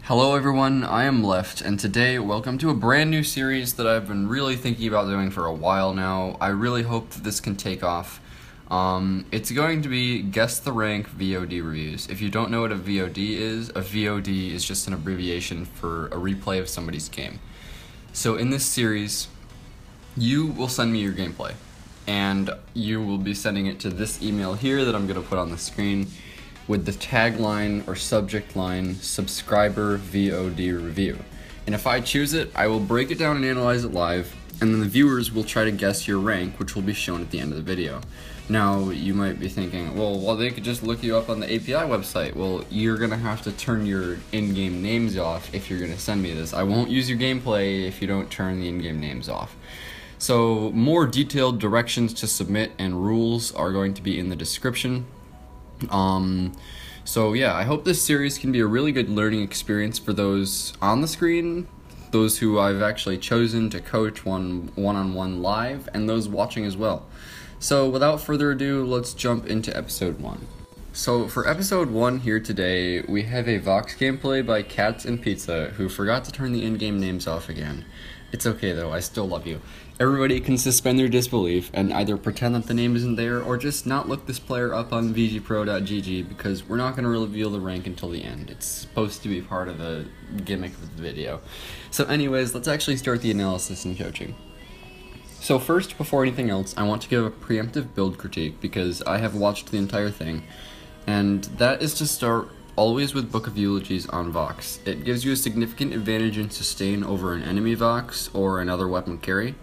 Hello everyone, I am Left, and today, welcome to a brand new series that I've been really thinking about doing for a while now. I really hope that this can take off. It's going to be Guess the Rank VOD reviews. If you don't know what a VOD is just an abbreviation for a replay of somebody's game. So in this series, you will send me your gameplay, and you will be sending it to this email here that I'm going to put on the screen, with the tagline or subject line, subscriber VOD review. And if I choose it, I will break it down and analyze it live, and then the viewers will try to guess your rank, which will be shown at the end of the video. Now, you might be thinking, well, they could just look you up on the API website. Well, you're gonna have to turn your in-game names off if you're gonna send me this. I won't use your gameplay if you don't turn the in-game names off. So, more detailed directions to submit and rules are going to be in the description. So yeah, I hope this series can be a really good learning experience for those on the screen, those who I've actually chosen to coach one-on-one live, and those watching as well. So without further ado, let's jump into episode 1. So for episode 1 here today, we have a Vox gameplay by Cats and Pizza, who forgot to turn the in-game names off again. It's okay though, I still love you. Everybody can suspend their disbelief and either pretend that the name isn't there or just not look this player up on vgpro.gg, because we're not going to reveal the rank until the end. It's supposed to be part of the gimmick of the video. So anyways, let's actually start the analysis and coaching. So first, before anything else, I want to give a preemptive build critique because I have watched the entire thing, and that is to start always with Book of Eulogies on Vox. It gives you a significant advantage in sustain over an enemy Vox or another weapon carry,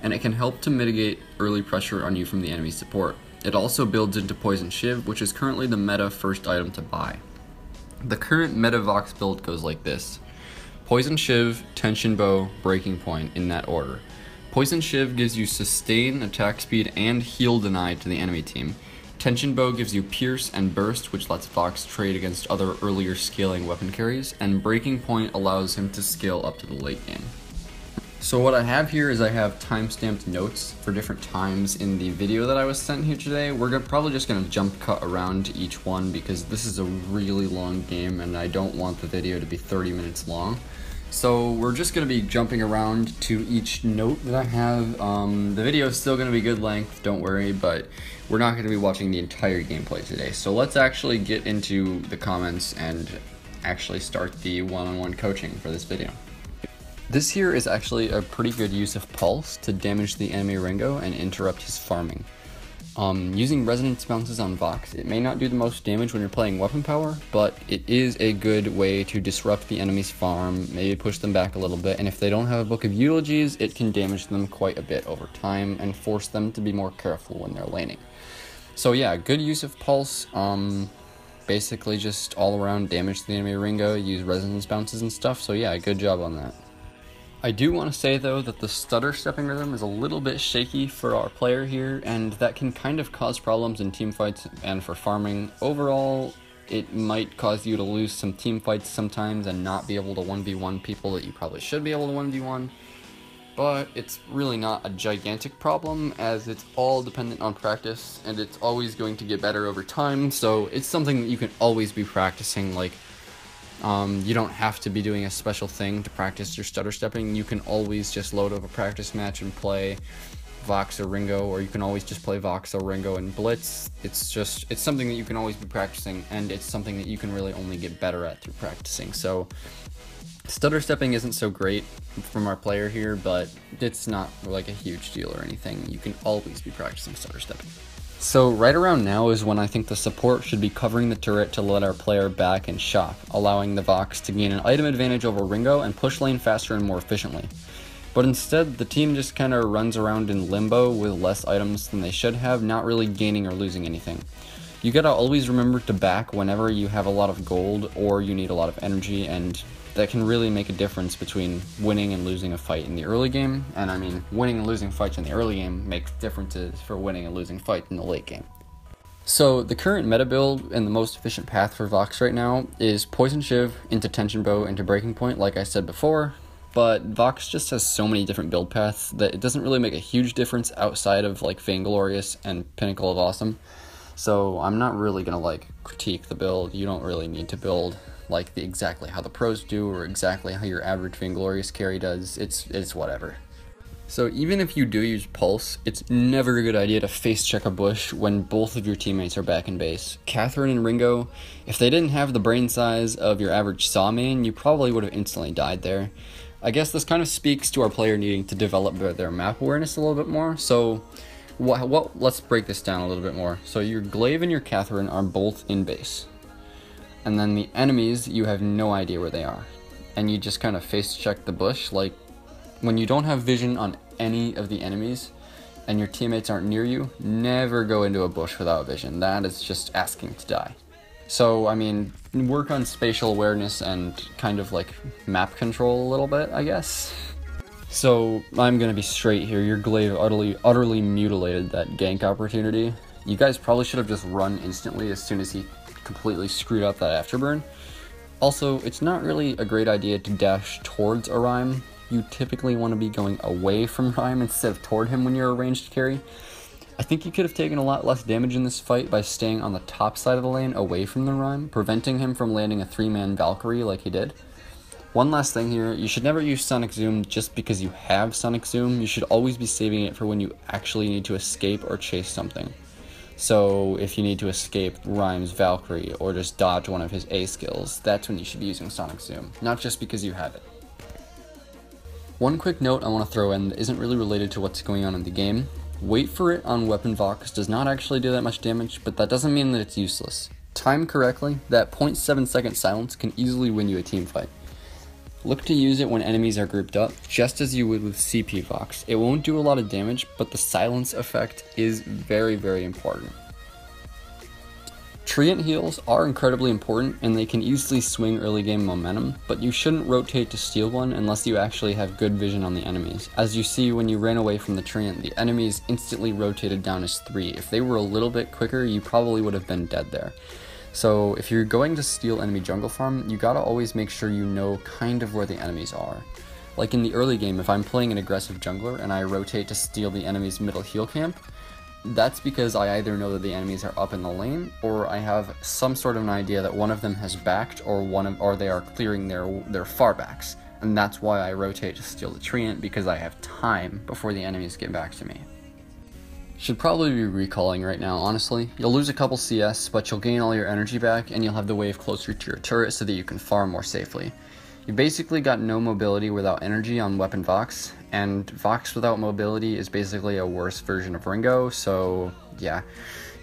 and it can help to mitigate early pressure on you from the enemy support. It also builds into Poison Shiv, which is currently the meta first item to buy. The current meta Vox build goes like this: Poison Shiv, Tension Bow, Breaking Point, in that order. Poison Shiv gives you sustain, attack speed, and heal deny to the enemy team. Tension Bow gives you Pierce and Burst, which lets Vox trade against other earlier scaling weapon carries, and Breaking Point allows him to scale up to the late game. So what I have here is I have timestamped notes for different times in the video that I was sent here today. We're probably just going to jump cut around to each one because this is a really long game and I don't want the video to be 30 minutes long. So we're just going to be jumping around to each note that I have. The video is still going to be good length, don't worry, but we're not going to be watching the entire gameplay today. So let's actually get into the comments and actually start the one-on-one coaching for this video. This here is actually a pretty good use of Pulse to damage the enemy Ringo and interrupt his farming. Using Resonance Bounces on Vox, it may not do the most damage when you're playing weapon power, but it is a good way to disrupt the enemy's farm, maybe push them back a little bit, and if they don't have a Book of Eulogies, it can damage them quite a bit over time and force them to be more careful when they're laning. So yeah, good use of Pulse, basically just all around damage to the enemy Ringo, use Resonance Bounces and stuff, so yeah, good job on that. I do want to say though that the stutter stepping rhythm is a little bit shaky for our player here, and that can kind of cause problems in teamfights and for farming. Overall, it might cause you to lose some teamfights sometimes and not be able to 1v1 people that you probably should be able to 1v1, but it's really not a gigantic problem as it's all dependent on practice and it's always going to get better over time, so it's something that you can always be practicing. Like, you don't have to be doing a special thing to practice your stutter stepping. You can always just load up a practice match and play Vox or Ringo, or you can always just play Vox or Ringo and Blitz. It's something that you can always be practicing, and it's something that you can really only get better at through practicing. So stutter stepping isn't so great from our player here, but it's not like a huge deal or anything. You can always be practicing stutter stepping. So right around now is when I think the support should be covering the turret to let our player back and shop, allowing the Vox to gain an item advantage over Ringo and push lane faster and more efficiently. But instead, the team just kind of runs around in limbo with less items than they should have, not really gaining or losing anything. You gotta always remember to back whenever you have a lot of gold or you need a lot of energy, and that can really make a difference between winning and losing a fight in the early game. And I mean, winning and losing fights in the early game makes differences for winning and losing fights in the late game. So the current meta build and the most efficient path for Vox right now is Poison Shiv into Tension Bow into Breaking Point, like I said before, but Vox just has so many different build paths that it doesn't really make a huge difference outside of like Vainglorious and Pinnacle of Awesome. So I'm not really gonna like critique the build. You don't really need to build like exactly how the pros do or exactly how your average Vainglorious carry does. It's whatever. So even if you do use Pulse, it's never a good idea to face check a bush when both of your teammates are back in base. Catherine and Ringo, if they didn't have the brain size of your average Saw main, you probably would have instantly died there. I guess this kind of speaks to our player needing to develop their map awareness a little bit more. So let's break this down a little bit more. So your Glaive and your Catherine are both in base. And then the enemies, you have no idea where they are. And you just kind of face check the bush. Like, when you don't have vision on any of the enemies and your teammates aren't near you, never go into a bush without vision. That is just asking to die. So, I mean, work on spatial awareness and kind of like map control a little bit, I guess. So, I'm gonna be straight here. Your Glaive utterly mutilated that gank opportunity. You guys probably should have just run instantly as soon as he completely screwed up that afterburn. Also, it's not really a great idea to dash towards a Rhyme. You typically want to be going away from Rhyme instead of toward him when you're a ranged carry. I think you could have taken a lot less damage in this fight by staying on the top side of the lane away from the Rhyme, preventing him from landing a 3-man Valkyrie like he did. One last thing here, you should never use Sonic Zoom just because you have Sonic Zoom. You should always be saving it for when you actually need to escape or chase something. So if you need to escape Rhyme's Valkyrie or just dodge one of his A skills, that's when you should be using Sonic Zoom, not just because you have it. One quick note I want to throw in that isn't really related to what's going on in the game. Wait for it on Weapon Vox does not actually do that much damage, but that doesn't mean that it's useless. Timed correctly, that 0.7 second silence can easily win you a team fight. Look to use it when enemies are grouped up, just as you would with CP Vox. It won't do a lot of damage, but the silence effect is very, very important. Treant heals are incredibly important, and they can easily swing early game momentum, but you shouldn't rotate to steal one unless you actually have good vision on the enemies. As you see, when you ran away from the Treant, the enemies instantly rotated down as 3. If they were a little bit quicker, you probably would have been dead there. So if you're going to steal enemy jungle farm, you gotta always make sure you know kind of where the enemies are. Like in the early game, if I'm playing an aggressive jungler and I rotate to steal the enemy's middle heal camp, that's because I either know that the enemies are up in the lane, or I have some sort of an idea that one of them has backed, or they are clearing their far backs. And that's why I rotate to steal the Treant, because I have time before the enemies get back to me. Should probably be recalling right now, honestly. You'll lose a couple CS, but you'll gain all your energy back, and you'll have the wave closer to your turret so that you can farm more safely. You basically got no mobility without energy on Weapon Vox, and Vox without mobility is basically a worse version of Ringo, so yeah,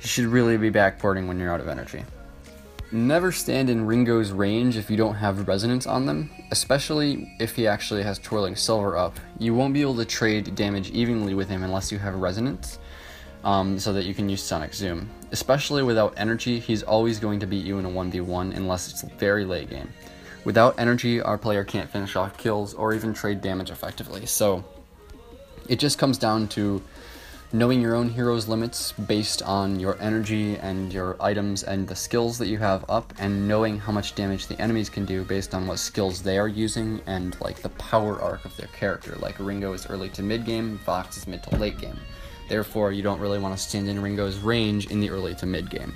you should really be backporting when you're out of energy. Never stand in Ringo's range if you don't have resonance on them, especially if he actually has Twirling Silver up. You won't be able to trade damage evenly with him unless you have resonance, so that you can use Sonic Zoom. Especially without energy, he's always going to beat you in a 1v1 unless it's very late game. Without energy, our player can't finish off kills or even trade damage effectively, so it just comes down to knowing your own hero's limits based on your energy and your items and the skills that you have up, and knowing how much damage the enemies can do based on what skills they are using and like the power arc of their character. Like Ringo is early to mid game, Vox is mid to late game. Therefore, you don't really want to stand in Ringo's range in the early to mid game.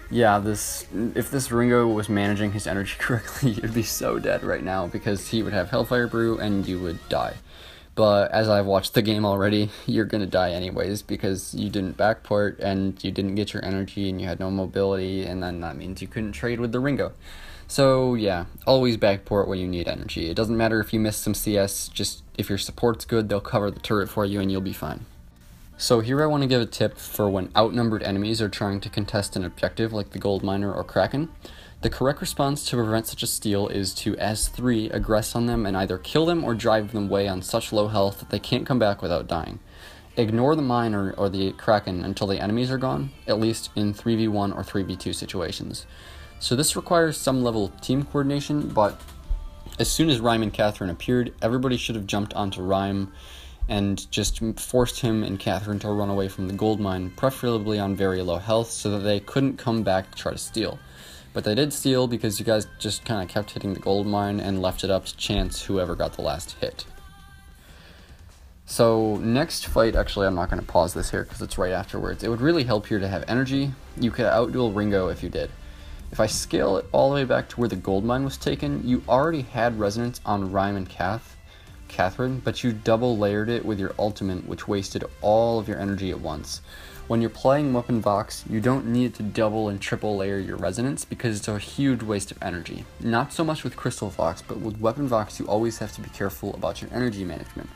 Yeah, if this Ringo was managing his energy correctly, you'd be so dead right now because he would have Hellfire Brew and you would die. But as I've watched the game already, you're gonna die anyways because you didn't backport and you didn't get your energy and you had no mobility, and then that means you couldn't trade with the Ringo. So yeah, always backport when you need energy. It doesn't matter if you miss some CS, just if your support's good, they'll cover the turret for you and you'll be fine. So here I want to give a tip for when outnumbered enemies are trying to contest an objective like the Gold Miner or Kraken. The correct response to prevent such a steal is to S3 aggress on them and either kill them or drive them away on such low health that they can't come back without dying. Ignore the Miner or the Kraken until the enemies are gone, at least in 3v1 or 3v2 situations. So this requires some level of team coordination, but as soon as Rhyme and Catherine appeared, everybody should have jumped onto Rhyme and just forced him and Catherine to run away from the gold mine, preferably on very low health, so that they couldn't come back to try to steal. But they did steal because you guys just kind of kept hitting the gold mine and left it up to chance whoever got the last hit. So next fight, actually I'm not going to pause this here because it's right afterwards. It would really help here to have energy. You could outduel Ringo if you did. If I scale it all the way back to where the gold mine was taken, you already had resonance on Rhyme and Catherine, but you double layered it with your ultimate, which wasted all of your energy at once. When you're playing Weapon Vox, you don't need to double and triple layer your resonance because it's a huge waste of energy. Not so much with Crystal Vox, but with Weapon Vox you always have to be careful about your energy management,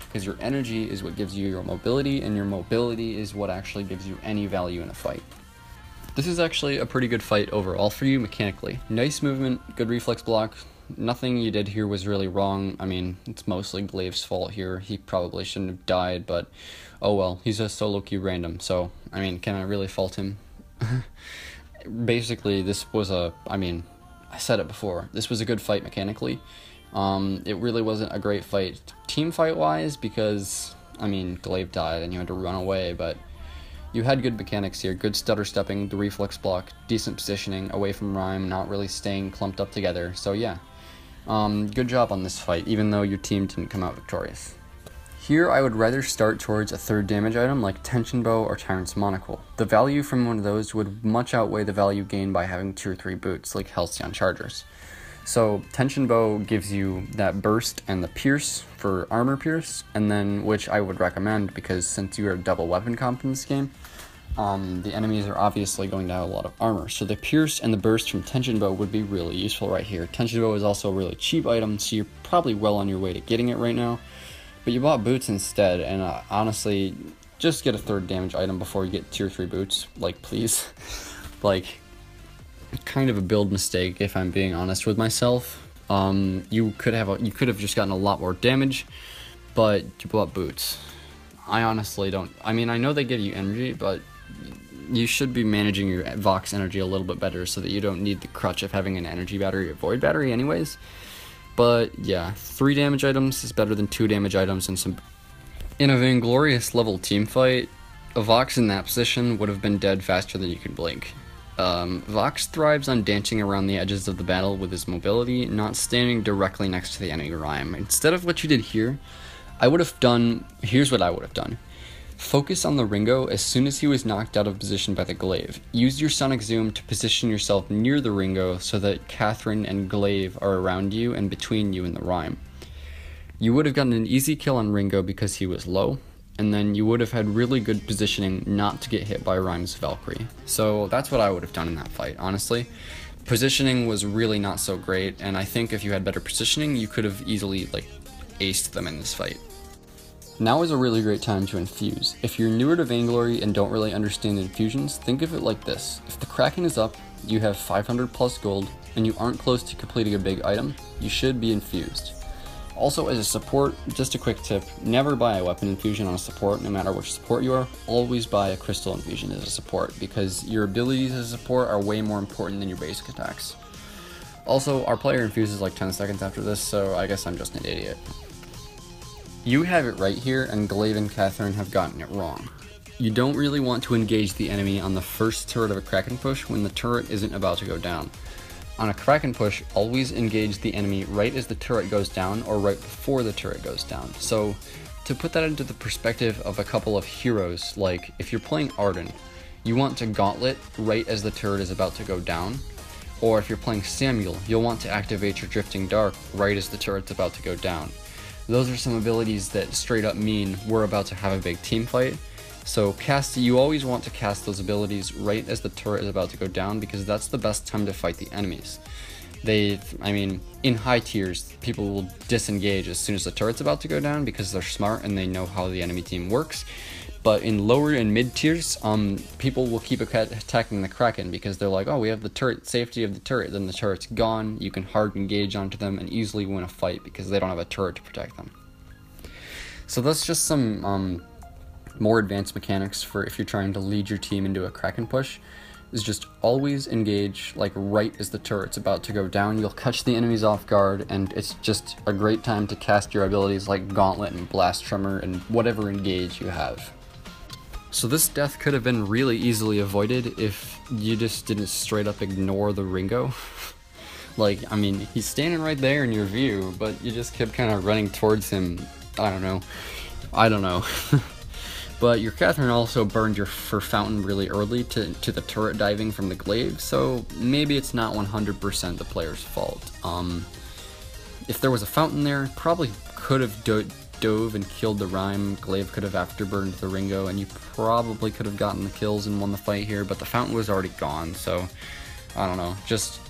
because your energy is what gives you your mobility, and your mobility is what actually gives you any value in a fight. This is actually a pretty good fight overall for you mechanically. Nice movement, good reflex block. Nothing you did here was really wrong. I mean, it's mostly Glaive's fault here. He probably shouldn't have died, but oh well, he's a solo queue random, so, I mean, can I really fault him? Basically, this was I said it before, this was a good fight mechanically. It really wasn't a great fight team fight-wise because, I mean, Glaive died and you had to run away, but you had good mechanics here, good stutter stepping, the reflex block, decent positioning, away from Rhyme, not really staying clumped up together, so yeah. Good job on this fight, even though your team didn't come out victorious. Here I would rather start towards a third damage item like Tension Bow or Tyrant's Monocle. The value from one of those would much outweigh the value gained by having 2 or 3 boots like Halcyon Chargers. So Tension Bow gives you that burst and the pierce for armor pierce, and then which I would recommend because since you are double weapon comp in this game, the enemies are obviously going to have a lot of armor. So the pierce and the burst from Tension Bow would be really useful right here. Tension Bow is also a really cheap item, so you're probably well on your way to getting it right now. But you bought boots instead, and honestly, just get a third damage item before you get tier 3 boots. Like, please. Like, kind of a build mistake if I'm being honest with myself. You could have just gotten a lot more damage, but you bought boots. I honestly don't. I mean, I know they give you energy, but you should be managing your Vox energy a little bit better so that you don't need the crutch of having an energy battery or void battery anyways. But yeah, 3 damage items is better than 2 damage items and some. In a Vainglorious level team fight, a Vox in that position would have been dead faster than you could blink. Vox thrives on dancing around the edges of the battle with his mobility, not standing directly next to the enemy Rhyme. Instead of what you did here, here's what I would have done. Focus on the Ringo as soon as he was knocked out of position by the Glaive. Use your Sonic Zoom to position yourself near the Ringo so that Catherine and Glaive are around you and between you and the Rhyme. You would have gotten an easy kill on Ringo because he was low, and then you would have had really good positioning not to get hit by Rhyme's Valkyrie. So that's what I would have done in that fight, honestly. Positioning was really not so great, and I think if you had better positioning, you could have easily, aced them in this fight. Now is a really great time to infuse. If you're newer to Vainglory and don't really understand infusions, think of it like this. If the Kraken is up, you have 500 plus gold, and you aren't close to completing a big item, you should be infused. Also, as a support, just a quick tip, never buy a weapon infusion on a support, no matter which support you are. Always buy a crystal infusion as a support, because your abilities as a support are way more important than your basic attacks. Also, our player infuses like 10 seconds after this, so I guess I'm just an idiot. You have it right here, and Glaive and Catherine have gotten it wrong. You don't really want to engage the enemy on the first turret of a Kraken push when the turret isn't about to go down. On a Kraken push, always engage the enemy right as the turret goes down or right before the turret goes down. So, to put that into the perspective of a couple of heroes, like if you're playing Arden, you want to gauntlet right as the turret is about to go down, or if you're playing Samuel, you'll want to activate your Drifting Dark right as the turret's about to go down. Those are some abilities that straight up mean we're about to have a big team fight. So you always want to cast those abilities right as the turret is about to go down because that's the best time to fight the enemies. In high tiers, people will disengage as soon as the turret's about to go down because they're smart and they know how the enemy team works. But in lower and mid tiers, people will keep attacking the Kraken because they're like, oh, we have the turret, safety of the turret, then the turret's gone, you can hard engage onto them and easily win a fight because they don't have a turret to protect them. So that's just some more advanced mechanics for if you're trying to lead your team into a Kraken push, is just always engage right as the turret's about to go down. You'll catch the enemies off guard, and it's just a great time to cast your abilities like Gauntlet and Blast Tremor and whatever engage you have. So this death could have been really easily avoided if you just didn't straight up ignore the Ringo. He's standing right there in your view, but you just kept kind of running towards him. I don't know. But your Catherine also burned your fountain really early to the turret diving from the glaive, so maybe it's not 100% the player's fault. If there was a fountain there, probably could have dove and killed the Rhyme, glaive could have afterburned the Ringo, and you probably could have gotten the kills and won the fight here, but the fountain was already gone, so I don't know, just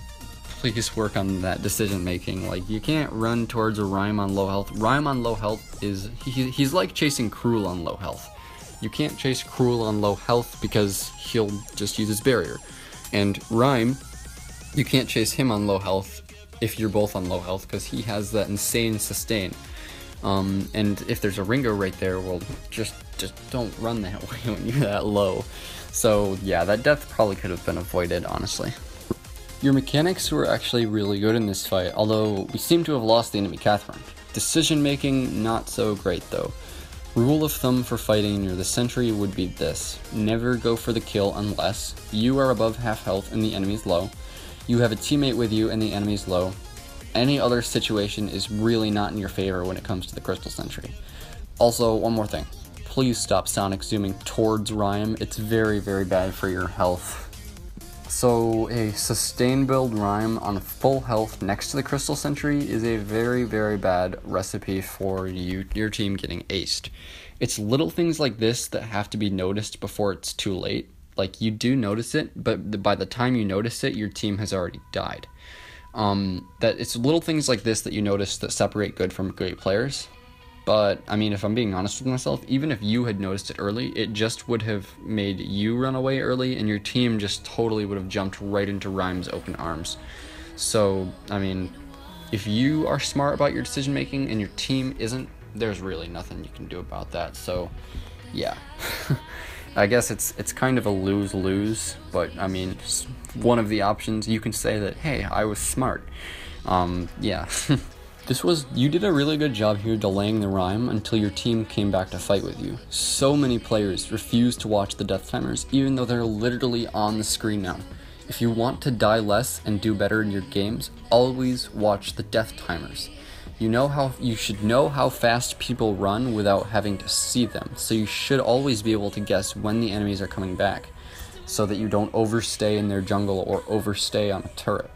please work on that decision making. Like, you can't run towards a Rhyme on low health. Rhyme on low health is, he's like chasing Cruel on low health. You can't chase Cruel on low health because he'll just use his barrier. And Rhyme, you can't chase him on low health if you're both on low health because he has that insane sustain. And if there's a Ringo right there, well, just don't run that way when you're that low. So yeah, that death probably could have been avoided, honestly. Your mechanics were actually really good in this fight, although we seem to have lost the enemy Catherine. Decision making, not so great though. Rule of thumb for fighting near the sentry would be this: never go for the kill unless you are above half health and the enemy's low, you have a teammate with you and the enemy's low. Any other situation is really not in your favor when it comes to the Crystal Sentry. Also, one more thing. Please stop sonic zooming towards Rhyme. It's very, very bad for your health. So a sustain build Rhyme on full health next to the Crystal Sentry is a very, very bad recipe for your team getting aced. It's little things like this that have to be noticed before it's too late. Like, you do notice it, but by the time you notice it, your team has already died. That it's little things like this that you notice that separate good from great players. But, I mean, if I'm being honest with myself, even if you had noticed it early, it just would have made you run away early, and your team just totally would have jumped right into Rhyme's open arms. So, I mean, if you are smart about your decision making and your team isn't, there's really nothing you can do about that. So, yeah. I guess it's kind of a lose-lose, but, I mean, one of the options, you can say that, hey, I was smart. Yeah. You did a really good job here delaying the Rhyme until your team came back to fight with you. So many players refuse to watch the death timers, even though they're literally on the screen now. If you want to die less and do better in your games, always watch the death timers. You should know how fast people run without having to see them, so you should always be able to guess when the enemies are coming back, so that you don't overstay in their jungle or overstay on a turret.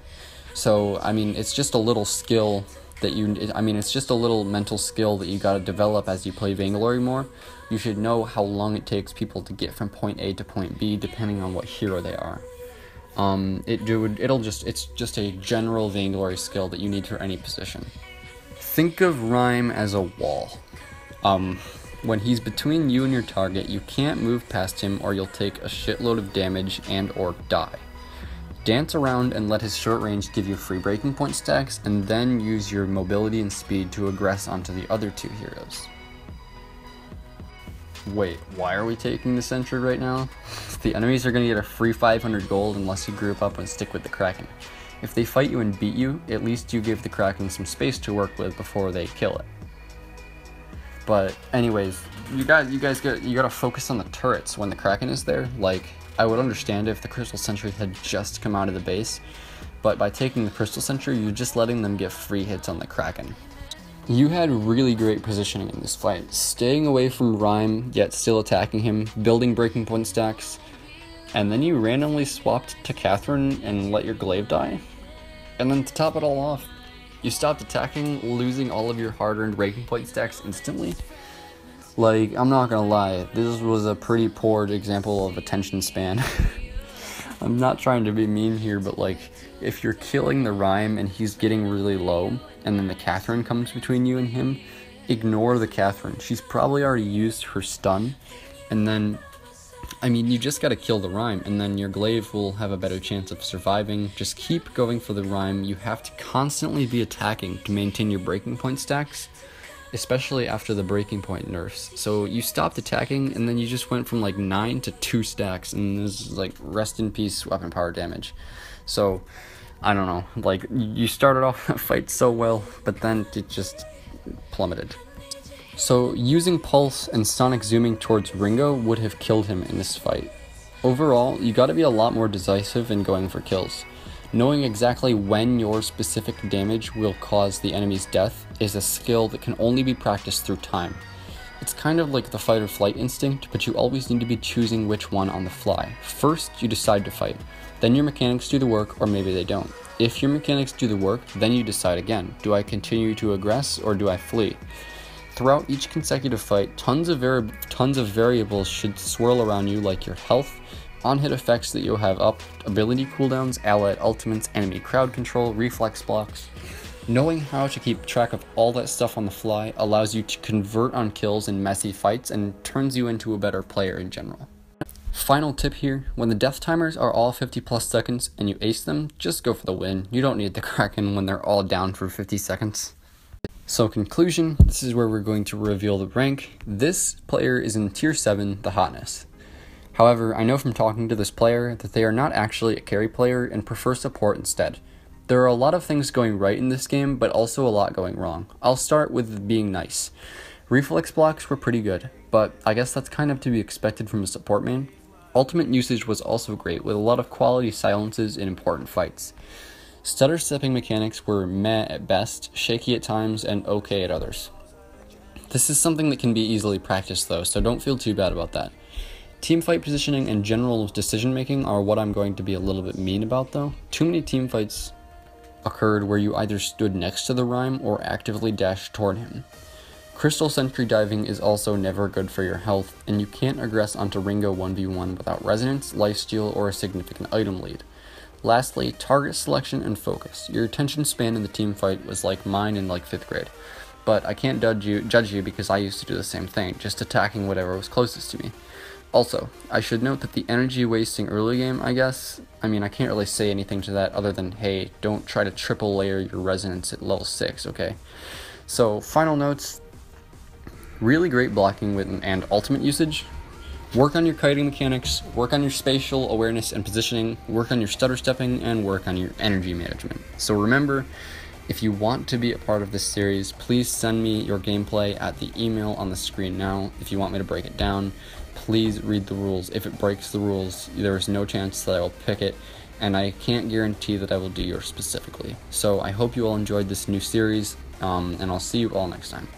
So, I mean, it's just a little skill it's just a little mental skill that you gotta develop as you play Vainglory more. You should know how long it takes people to get from point A to point B, depending on what hero they are. It's just a general Vainglory skill that you need for any position. Think of Rhyme as a wall. When he's between you and your target, you can't move past him or you'll take a shitload of damage and or die. Dance around and let his short range give you free breaking point stacks, and then use your mobility and speed to aggress onto the other two heroes. Wait, why are we taking the sentry right now? The enemies are going to get a free 500 gold unless you group up and stick with the Kraken. If they fight you and beat you, at least you give the Kraken some space to work with before they kill it. But anyways, you gotta focus on the turrets when the Kraken is there. Like, I would understand if the Crystal Sentry had just come out of the base, but by taking the Crystal Sentry, you're just letting them get free hits on the Kraken. You had really great positioning in this fight, staying away from Rhyme, yet still attacking him, building breaking point stacks, and then you randomly swapped to Catherine and let your glaive die? And then to top it all off, you stopped attacking, losing all of your hard-earned breaking point stacks instantly? Like, I'm not gonna lie, this was a pretty poor example of attention span. I'm not trying to be mean here, but like, if you're killing the Rhyme and he's getting really low, and then the Catherine comes between you and him, ignore the Catherine. She's probably already used her stun, and then, I mean, you just gotta kill the Rhyme, and then your glaive will have a better chance of surviving. Just keep going for the Rhyme. You have to constantly be attacking to maintain your breaking point stacks, especially after the breaking point nerfs. So you stopped attacking, and then you just went from like 9 to 2 stacks, and this is like rest in peace weapon power damage. So, I don't know, like, you started off that fight so well, but then it just plummeted. So using Pulse and Sonic zooming towards Ringo would have killed him in this fight. Overall, you gotta be a lot more decisive in going for kills. Knowing exactly when your specific damage will cause the enemy's death is a skill that can only be practiced through time. It's kind of like the fight or flight instinct, but you always need to be choosing which one on the fly. First, you decide to fight. Then your mechanics do the work, or maybe they don't. If your mechanics do the work, then you decide again. Do I continue to aggress, or do I flee? Throughout each consecutive fight, tons of variables should swirl around you, like your health, on-hit effects that you'll have up, ability cooldowns, allied ultimates, enemy crowd control, reflex blocks. Knowing how to keep track of all that stuff on the fly allows you to convert on kills in messy fights and turns you into a better player in general. Final tip here, when the death timers are all 50 plus seconds and you ace them, just go for the win. You don't need the Kraken when they're all down for 50 seconds. So conclusion, this is where we're going to reveal the rank. This player is in tier 7, the hotness. However, I know from talking to this player that they are not actually a carry player and prefer support instead. There are a lot of things going right in this game, but also a lot going wrong. I'll start with being nice. Reflex blocks were pretty good, but I guess that's kind of to be expected from a support main. Ultimate usage was also great, with a lot of quality silences in important fights. Stutter stepping mechanics were meh at best, shaky at times, and okay at others. This is something that can be easily practiced though, so don't feel too bad about that. Teamfight positioning and general decision making are what I'm going to be a little bit mean about though. Too many teamfights occurred where you either stood next to the Rhyme or actively dashed toward him. Crystal Sentry diving is also never good for your health, and you can't aggress onto Ringo 1v1 without resonance, lifesteal, or a significant item lead. Lastly, target selection and focus. Your attention span in the team fight was like mine in like 5th grade, but I can't judge you because I used to do the same thing, just attacking whatever was closest to me. Also, I should note that the energy wasting early game, I can't really say anything to that other than, hey, don't try to triple layer your resonance at level 6, okay? So, final notes, really great blocking and ultimate usage. Work on your kiting mechanics, work on your spatial awareness and positioning, work on your stutter stepping, and work on your energy management. So remember, if you want to be a part of this series, please send me your gameplay at the email on the screen now. If you want me to break it down, please read the rules. If it breaks the rules, there is no chance that I will pick it, and I can't guarantee that I will do yours specifically. So I hope you all enjoyed this new series, and I'll see you all next time.